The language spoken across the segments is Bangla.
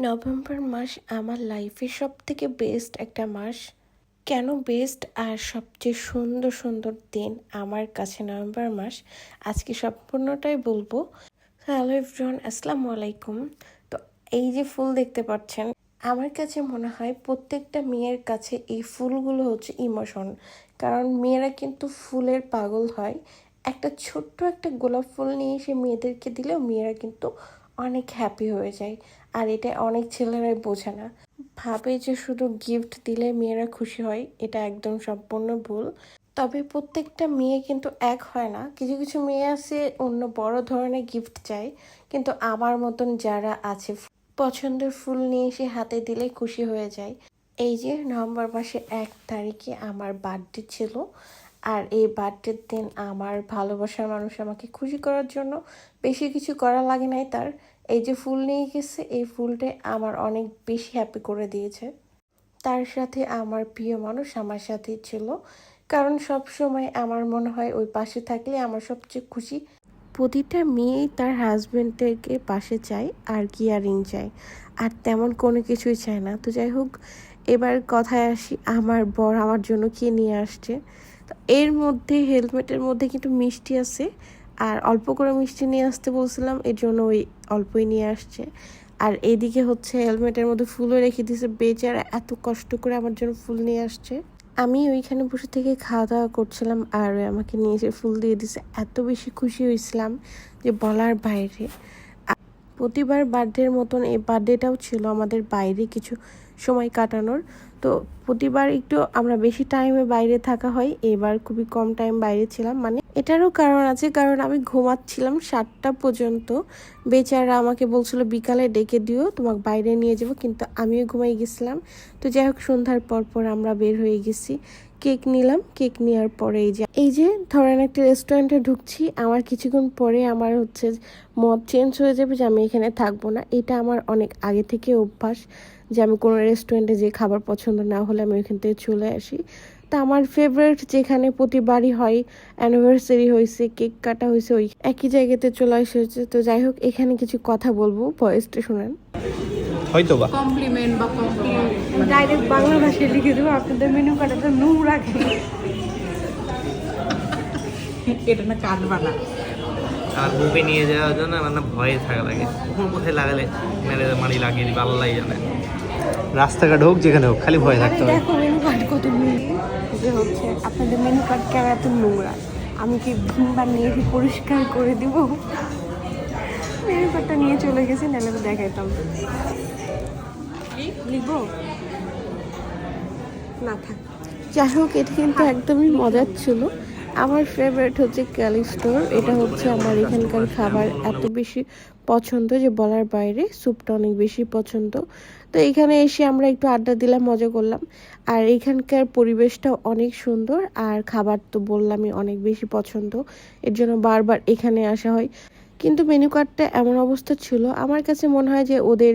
নভেম্বর মাস আমার লাইফের সবথেকে বেস্ট একটা মাস। কেন বেস্ট আর সবচেয়ে সুন্দর সুন্দর দিন আমার কাছে নভেম্বর মাস, আজকে সম্পূর্ণটাই বলবো। হ্যালো এভরিওয়ান, আসসালামু আলাইকুম। তো এই যে ফুল দেখতে পাচ্ছেন, আমার কাছে মনে হয় প্রত্যেকটা মেয়ের কাছে এই ফুলগুলো হচ্ছে ইমোশন। কারণ মেয়েরা কিন্তু ফুলের পাগল হয়। একটা ছোট্ট একটা গোলাপ ফুল নিয়ে এসে মেয়েদেরকে দিলেও মেয়েরা কিন্তু অনেক হ্যাপি হয়ে যায়। আর এটা অনেক ছেলেরাই বোঝে না, ভাবে যে শুধু গিফট দিলে মেয়েরা খুশি হয়। এটা একদম সম্পূর্ণ ভুল। তবে প্রত্যেকটা মেয়ে কিন্তু এক হয় না, কিছু কিছু মেয়ে আছে অন্য বড় ধরনের গিফট চায়। কিন্তু আমার মতন যারা আছে, পছন্দের ফুল নিয়ে এসে হাতে দিলে খুশি হয়ে যায়। এই যে নভেম্বর মাসে 1 তারিখে আমার বার্থডে ছিল। আর এই বার্থডের দিন আমার ভালোবাসার মানুষ আমাকে খুশি করার জন্য বেশি কিছু করা লাগে নাই তার। এই যে ফুল নিয়ে গেছে, এই ফুলটা আমার অনেক বেশি হ্যাপি করে দিয়েছে। তার সাথে আমার প্রিয় মানুষ আমার সাথেই ছিল। কারণ সব সময় আমার মনে হয় ওই পাশে থাকলে আমার সবচেয়ে খুশি। প্রতিটা মেয়েই তার হাজবেন্ডকে পাশে চায় আর কেয়ারিং চায়, আর তেমন কোনো কিছুই চায় না। তো যাই হোক, এবার কথায় আসি, আমার বর আমার জন্য কি নিয়ে আসছে। তো এর মধ্যে হেলমেটের মধ্যে কিন্তু মিষ্টি আছে, আর অল্প করে মিষ্টি নিয়ে আসতে বলছিলাম, এর জন্য ওই অল্পই নিয়ে আসছে। আর এইদিকে হচ্ছে হেলমেটের মধ্যে ফুলও রেখে দিয়েছে, বেচারা এত কষ্ট করে আমার জন্য ফুল নিয়ে আসছে। আমি ওইখানে বসে থেকে খাওয়া দাওয়া করছিলাম, আর ওই আমাকে নিয়ে এসে ফুল দিয়ে দিছে। এত বেশি খুশি হয়েছিলাম যে বলার বাইরে। প্রতিবার বার্থডের মতন এই বার্থডেটাও ছিল আমাদের বাইরে কিছু সময় কাটানোর। তো প্রতিবার একটু আমরা বেশি টাইমে বাইরে থাকা হয়, এবার খুবই কম টাইম বাইরে ছিলাম। মানে এটারও কারণ আছে, কারণ আমি ঘুমাচ্ছিলাম 7টা পর্যন্ত। বেচারা আমাকে বলছিল বিকালে ডেকে দিও, তোমাকে বাইরে নিয়ে যাব, কিন্তু আমিও ঘুমাই গেছিলাম। তো যাই হোক, সন্ধ্যার পর পর আমরা বের হয়ে গেছি। কেক নিলাম, কেক নেওয়ার পরে এই যে ধরেন একটা রেস্টুরেন্টে ঢুকছি, আমার কিছুক্ষণ পরে আমার হচ্ছে মত চেঞ্জ হয়ে যাবে যে আমি এখানে থাকবো না। এটা আমার অনেক আগে থেকে অভ্যাস যে আমি কোনো রেস্টুরেন্টে যে খাবার পছন্দ না হলে আমি ওইখান থেকে চলে আসি। তা আমার ফেভারিট যেখানে প্রতিবারই হয়, অ্যানিভার্সারি হয়েছে, কেক কাটা হয়েছে, ওই একই জায়গাতে চলে এসেছে। তো যাই হোক, এখানে কিছু কথা বলবো, ভয়েসটা শোনেন। হয়তো বা কমপ্লিমেন্ট বা কমপ্লিমেন্ট ডাইরেক্ট বাংলা ভাষায় লিখে দেবো, আপনাদের মেনু কার্ডে তো নোংরা খেয়ে। এটা না কাটবা না। আর মুখে নিয়ে যাওয়ার জন্য মানে ভয়ে থাকা লাগে, কখন কোথায় লাগালে মেরে মারি লাগিয়ে দিবে আল্লাহ জানে। রাস্তাঘাট হোক যেখানে হোক, খালি ভয় থাকতে হবে। দেখো মেনু কার্ড কত নোংরা, যে হচ্ছে আপনাদের মেনু কার্ড কেন এত নোংরা। আমি কি ভিমবার নিয়ে কি পরিষ্কার করে দিব? মেনু কার্ডটা নিয়ে চলে গেছি, নাহলে তো দেখাইতাম। লিখবো না, থাক। যাই হোক, এটা কিন্তু একদমই মজার ছিল। আমার ফেভারিট হচ্ছে ক্যালি স্টোর। এটা হচ্ছে আমার এখানকার খাবার এত বেশি পছন্দ যে বলার বাইরে। স্যুপটা অনেক বেশি পছন্দ। তো এখানে এসে আমরা একটু আড্ডা দিলাম, মজা করলাম। আর এখানকার পরিবেশটাও অনেক সুন্দর, আর খাবার তো বললামই অনেক বেশি পছন্দ, এর জন্য বারবার এখানে আসা হয়। কিন্তু মেনু কার্ডটা এমন অবস্থা ছিল, আমার কাছে মনে হয় যে ওদের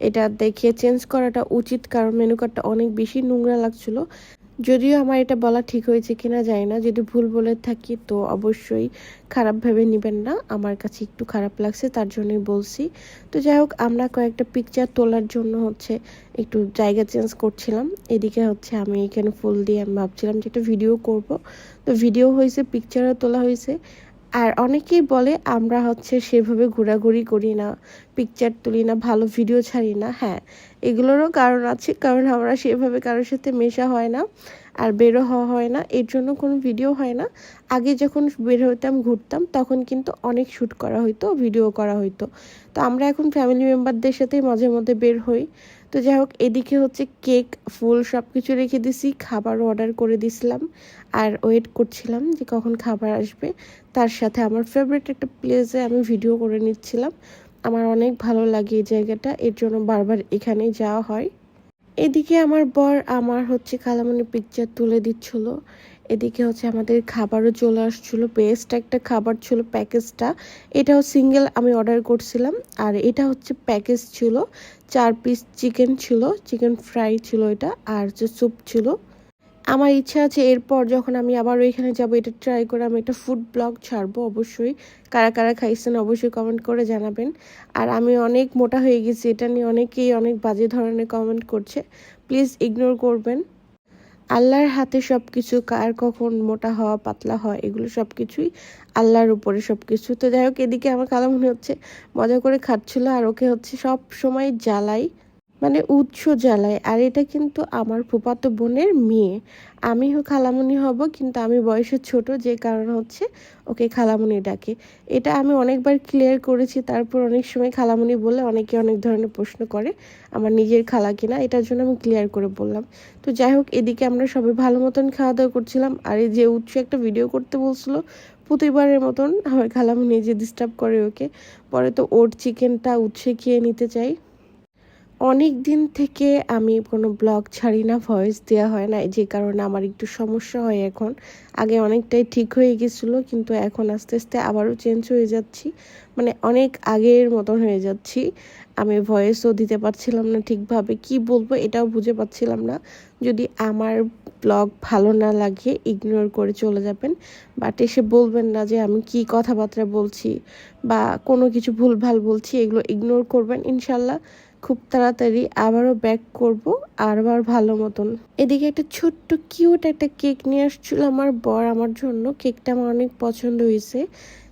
এটা দেখে চেঞ্জ করাটা উচিত, কারণ মেনু কার্ডটা অনেক বেশি নোংরা লাগছিল। যদিও আমার এটা বলা ঠিক হয়েছে কিনা জানি না, যদি ভুল বলে থাকি তো অবশ্যই খারাপ ভেবে নেবেন না, আমার কাছে একটু খারাপ লাগছে তার জন্যই বলছি। তো যাই হোক, আমরা কয়েকটা পিকচার তোলার জন্য হচ্ছে একটু জায়গা চেঞ্জ করছিলাম। এদিকে হচ্ছে আমি এখানে ফুল দিয়ে আমি ভাবছিলাম যে একটা ভিডিও করব। তো ভিডিও হয়েছে, পিকচারও তোলা হয়েছে। আর অনেকেই বলে আমরা হচ্ছে সেভাবে ঘোরাঘুরি করি না, পিকচার তুলি না, ভালো ভিডিও ছাড়ি না। হ্যাঁ, এগুলোরও কারণ আছে, কারণ আমরা সেভাবে কারোর সাথে মেশা হয় না আর বেরো হওয়া হয় না, এর জন্য কোনো ভিডিও হয় না। আগে যখন বের হইতাম, ঘুরতাম, তখন কিন্তু অনেক শ্যুট করা হইতো, ভিডিও করা হইতো। তো আমরা এখন ফ্যামিলি মেম্বারদের সাথেই মাঝে মধ্যে বের হই। তো যাই হোক, এদিকে হচ্ছে কেক, ফুল সব কিছু রেখে দিছি, খাবারও অর্ডার করে দিছিলাম। আর ওয়েট করছিলাম যে কখন খাবার আসবে। তার সাথে আমার ফেভারিট একটা প্লেসে আমি ভিডিও করে নিচ্ছিলাম। আমার অনেক ভালো লাগে এই জায়গাটা, এর জন্য বারবার এখানেই যাওয়া হয়। এদিকে আমার বর আমার হচ্ছে খালামণি পিকচার তুলে দিচ্ছিল। এদিকে হচ্ছে আমাদের খাবারও চলে আসছিল, বেস্ট একটা খাবার ছিল প্যাকেজটা। এটাও সিঙ্গেল আমি অর্ডার করছিলাম, আর এটা হচ্ছে প্যাকেজ ছিল। 4 পিস চিকেন ছিল, চিকেন ফ্রাই ছিল এটা, আর যে স্যুপ ছিল। আমার ইচ্ছা আছে এরপর যখন আমি আবার ওইখানে যাব এটা ট্রাই করে আমি একটা ফুড ব্লগ ছাড়বো অবশ্যই। কারা কারা খাইছেন অবশ্যই কমেন্ট করে জানাবেন। আর আমি অনেক মোটা হয়ে গেছি, এটা নিয়ে অনেকেই অনেক বাজে ধরনের কমেন্ট করছে, প্লিজ ইগনোর করবেন। আল্লাহর হাতে সব কিছু, কার কখন মোটা হওয়া পাতলা হয় এগুলো সব কিছুই আল্লাহর উপরে সব কিছু। তো যাই হোক, এদিকে আমার খালামণি হচ্ছে মজা করে খাচ্ছিল আর ওকে হচ্ছে সব সময় জ্বালাই, মানে উৎস জ্বালায়। আর এটা কিন্তু আমার ফুফাতো বোনের মেয়ে, আমি খালামণি হব কিন্তু আমি বয়সে ছোট, যে কারণ হচ্ছে ওকে খালামণি ডাকে। এটা আমি অনেকবার ক্লিয়ার করেছি, তারপর অনেক সময় খালামণি বলে অনেকে অনেক ধরনের প্রশ্ন করে আমার নিজের খালা কিনা, এটার জন্য আমি ক্লিয়ার করে বললাম। তো যাই হোক, এদিকে আমরা সবাই ভালো মতন খাওয়া দাওয়া করছিলাম। আর এই যে উৎস একটা ভিডিও করতে বলছিল প্রতিবারের মতন, আমার খালামণি যে ডিস্টার্ব করে ওকে, পরে তো ওর চিকেনটা উৎসে খেয়ে নিতে চাই। অনেক দিন থেকে আমি কোনো ব্লগ ছাড়ি না, ভয়েস দেওয়া হয় না, যে কারণে আমার একটু সমস্যা হয় এখন। আগে অনেকটাই ঠিক হয়ে গেছিলো, কিন্তু এখন আস্তে আস্তে আবারও চেঞ্জ হয়ে যাচ্ছি, মানে অনেক আগের মতন হয়ে যাচ্ছি। আমি ভয়েসও দিতে পারছিলাম না ঠিকভাবে, কি বলবো এটাও বুঝে পাচ্ছিলাম না। যদি আমার ব্লগ ভালো না লাগে ইগনোর করে চলে যাবেন, বাট এসে বলবেন না যে আমি কি কথাবার্তা বলছি বা কোনো কিছু ভুলভাল বলছি, এগুলো ইগনোর করবেন। ইনশাল্লাহ খুব তাড়াতাড়ি আবারও ব্যাক করব, আবার ভালো মতন। এদিকে একটা ছোট্ট কিউট একটা কেক নিয়ে আসছিল আমার বর আমার জন্য। কেকটা আমার অনেক পছন্দ হয়েছে,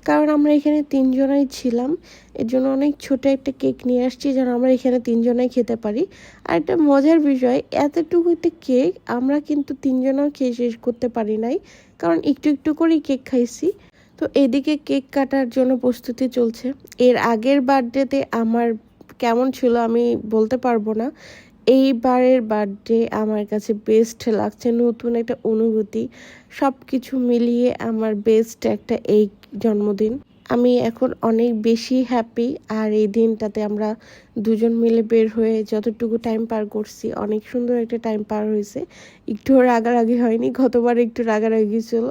কারণ আমরা এখানে 3 জনাই ছিলাম, এর জন্য অনেক ছোট একটা কেক নিয়ে আসছি যেন আমরা এখানে 3 জনাই খেতে পারি। আর একটা মজার বিষয়, এতটুকু একটা কেক আমরা কিন্তু 3 জনাও খেয়ে শেষ করতে পারি নাই, কারণ একটু একটু করেই কেক খাইছি। তো এদিকে কেক কাটার জন্য প্রস্তুতি চলছে। এর আগের বার্থডেতে আমার কেমন ছিল আমি বলতে পারবো না, এইবারের বার্থডে আমার কাছে বেস্ট লাগছে, নতুন একটা অনুভূতি, সব কিছু মিলিয়ে আমার বেস্ট একটা এই জন্মদিন। আমি এখন অনেক বেশি হ্যাপি। আর এই দিনটাতে আমরা দুজন মিলে বের হয়ে যতটুকু টাইম পার করছি, অনেক সুন্দর একটা টাইম পার হয়েছে। একটু রাগারাগি হয়নি, গতবার একটু রাগারাগি ছিল,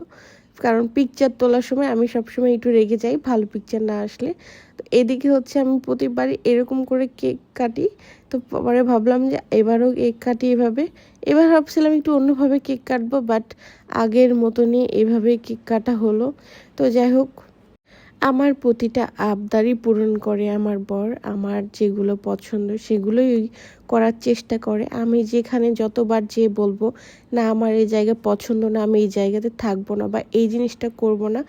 কারণ পিকচার তোলার সময় আমি সবসময় একটু রেগে যাই ভালো পিকচার না আসলে। তো এদিকে হচ্ছে আমি প্রতিবারই এরকম করে কেক কাটি, তো পরে ভাবলাম যে এবারও কেক কাটি এভাবে। এবার ভাবছিলাম একটু অন্যভাবে কেক কাটবো, বাট আগের মতনই এভাবে কেক কাটা হলো। তো যাই হোক, আমার প্রতিটা আবদারই পূরণ করে আমার বর, আমার যেগুলো পছন্দ সেগুলোই করার চেষ্টা করে। আমি যেখানে যতবার যেয়ে বলবো না আমার এই জায়গা পছন্দ না, আমি এই জায়গাতে থাকবো না বা এই জিনিসটা করব না,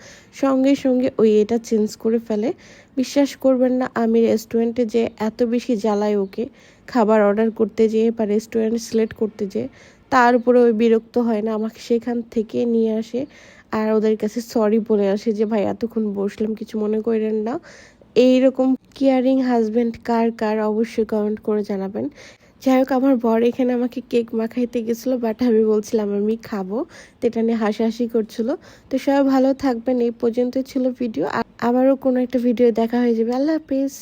সঙ্গে সঙ্গে ওই এটা চেঞ্জ করে ফেলে। বিশ্বাস করবেন না, আমি রেস্টুরেন্টে যে এত বেশি জ্বালাই ওকে, খাবার অর্ডার করতে যেয়ে বা রেস্টুরেন্ট সিলেক্ট করতে যেয়ে, তার উপরে ওই বিরক্ত হয় না, আমাকে সেখান থেকে নিয়ে আসে আর ওদের কাছে সরি বলে আসে যে ভাই এতক্ষণ বসলাম, কিছু মনে করেন না। এইরকম কেয়ারিং হাজবেন্ড কার কার অবশ্যই কমেন্ট করে জানাবেন। যাই হোক, আমার বর এখানে আমাকে কেক মাখাইতে গেছিলো, বাট আমি বলছিলাম আমি খাবো, তো এটা নিয়ে হাসাহাসি করছিল। তো সবাই ভালো থাকবেন, এই পর্যন্ত ছিল ভিডিও, আবারও কোনো একটা ভিডিও দেখা হয়ে যাবে। আল্লাহ হাফিজ।